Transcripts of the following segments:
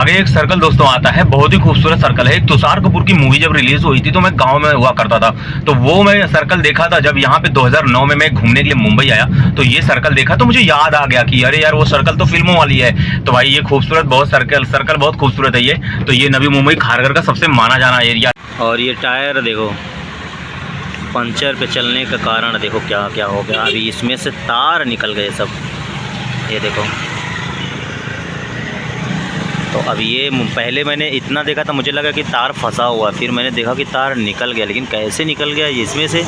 आगे एक सर्कल दोस्तों आता है, बहुत ही खूबसूरत सर्कल है। एक तुषार कपूर की मूवी जब रिलीज हुई थी तो मैं गांव में हुआ करता था, तो वो मैं सर्कल देखा था जब यहाँ पे 2009 में मैं घूमने के लिए मुंबई आया, तो ये सर्कल देखा तो मुझे याद आ गया कि अरे यार वो सर्कल तो फिल्मों वाली है। तो भाई ये खूबसूरत बहुत सर्कल सर्कल बहुत खूबसूरत है ये। तो ये नवी मुंबई खारघर का सबसे माना जाना एरिया। और ये टायर देखो पंचर पे चलने का कारण देखो क्या क्या हो गया। अभी इसमें से तार निकल गए सब, ये देखो। तो अब ये पहले मैंने इतना देखा था, मुझे लगा कि तार फंसा हुआ, फिर मैंने देखा कि तार निकल गया, लेकिन कैसे निकल गया इसमें से,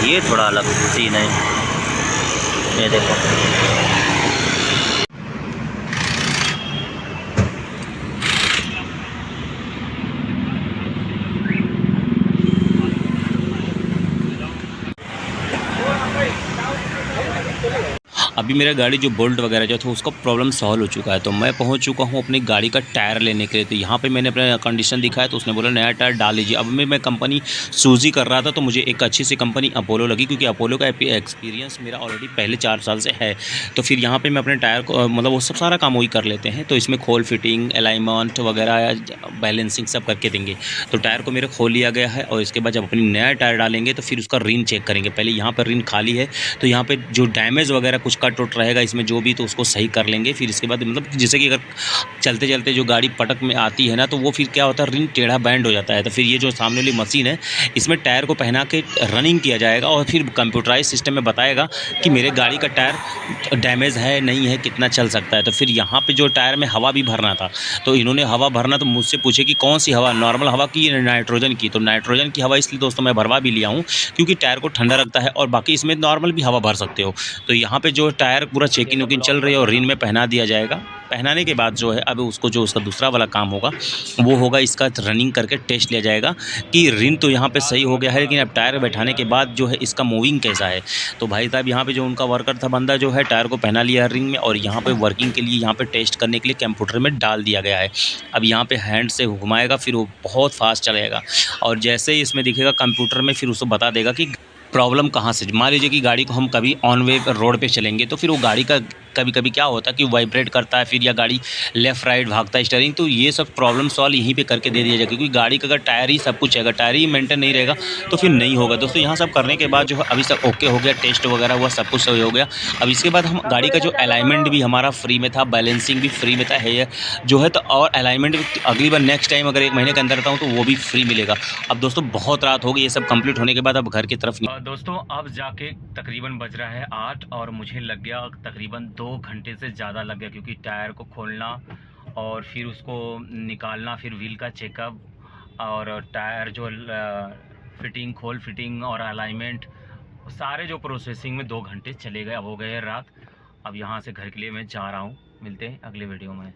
ये थोड़ा अलग सीन है। ये देखो अभी मेरा गाड़ी जो बोल्ट वगैरह जो था उसका प्रॉब्लम सॉल्व हो चुका है। तो मैं पहुंच चुका हूं अपनी गाड़ी का टायर लेने के लिए। तो यहाँ पे मैंने अपना कंडीशन दिखाया तो उसने बोला नया टायर डाल लीजिए। अब मैं कंपनी सूजी कर रहा था तो मुझे एक अच्छी सी कंपनी अपोलो लगी, क्योंकि अपोलो का एक्सपीरियंस मेरा ऑलरेडी पहले 4 साल से है। तो फिर यहाँ पर मैं अपने टायर को मतलब वो सब सारा काम वही कर लेते हैं। तो इसमें खोल फिटिंग अलाइनमेंट वगैरह बैलेंसिंग सब करके देंगे। तो टायर को मेरे खोल लिया गया है और इसके बाद जब अपनी नया टायर डालेंगे तो फिर उसका रिन चेक करेंगे। पहले यहाँ पर रिन खाली है तो यहाँ पे जो डैमेज वगैरह कुछ कट उट रहेगा इसमें जो भी, तो उसको सही कर लेंगे। फिर इसके बाद मतलब जैसे कि अगर चलते चलते जो गाड़ी पटक में आती है ना, तो वो फिर क्या होता है, रिंग टेढ़ा बैंड हो जाता है। तो फिर ये जो सामने वाली मशीन है इसमें टायर को पहना के रनिंग किया जाएगा और फिर कंप्यूटराइज सिस्टम में बताएगा कि मेरे गाड़ी का टायर डैमेज है नहीं है, कितना चल सकता है। तो फिर यहाँ पे जो टायर में हवा भी भरना था, तो इन्होंने हवा भरना तो मुझसे पूछे कि कौन सी हवा, नॉर्मल हवा की नाइट्रोजन की। तो नाइट्रोजन की हवा इसलिए दोस्तों मैं भरवा भी लिया हूँ क्योंकि टायर को ठंडा रखता है, और बाकी इसमें नॉर्मल भी हवा भर सकते हो। तो यहाँ पे जो टायर पूरा चेकिंग वेकिंग चल रही है और रिन में पहना दिया जाएगा। पहनाने के बाद जो है अब उसको जो उसका दूसरा वाला काम होगा वो होगा इसका रनिंग करके टेस्ट लिया जाएगा कि रिन तो यहाँ पे सही हो गया है, लेकिन अब टायर बैठाने के बाद जो है इसका मूविंग कैसा है। तो भाई साहब यहाँ पे जो उनका वर्कर था बंदा जो है टायर को पहना लिया रिंग में, और यहाँ पे वर्किंग के लिए यहाँ पे टेस्ट करने के लिए कंप्यूटर में डाल दिया गया है। अब यहाँ पे हैंड से घुमाएगा फिर वो बहुत फास्ट चलेगा, और जैसे ही इसमें दिखेगा कंप्यूटर में फिर उसको बता देगा कि प्रॉब्लम कहाँ से। मान लीजिए कि गाड़ी को हम कभी ऑन वे रोड पे चलेंगे तो फिर वो गाड़ी का कभी कभी क्या होता है कि वाइब्रेट करता है, फिर या गाड़ी लेफ़्ट राइट भागता है स्टीयरिंग। तो ये सब प्रॉब्लम सॉल्व यहीं पे करके दे दिया जाएगा, क्योंकि गाड़ी का अगर टायर ही सब कुछ है, अगर टायर ही मेंटेन नहीं रहेगा तो फिर नहीं होगा दोस्तों। यहाँ सब करने के बाद जो है अभी सब ओके हो गया, टेस्ट वगैरह हुआ, सब कुछ सही हो गया। अब इसके बाद हम गाड़ी का जो अलाइनमेंट भी हमारा फ्री में था, बैलेंसिंग भी फ्री में था है जो है, तो और अलाइनमेंट भी अगली बार नेक्स्ट टाइम अगर 1 महीने के अंदर आता हूँ तो वो भी फ्री मिलेगा। अब दोस्तों बहुत रात हो गई, ये सब कंप्लीट होने के बाद अब घर की तरफ दोस्तों अब जाके तकरीबन बज रहा है 8 और मुझे लग गया तकरीबन 2 घंटे से ज़्यादा लग गया, क्योंकि टायर को खोलना और फिर उसको निकालना, फिर व्हील का चेकअप और टायर जो फिटिंग खोल फिटिंग और अलाइनमेंट, सारे जो प्रोसेसिंग में 2 घंटे चले गए। अब हो गए रात, अब यहाँ से घर के लिए मैं जा रहा हूँ। मिलते हैं अगले वीडियो में।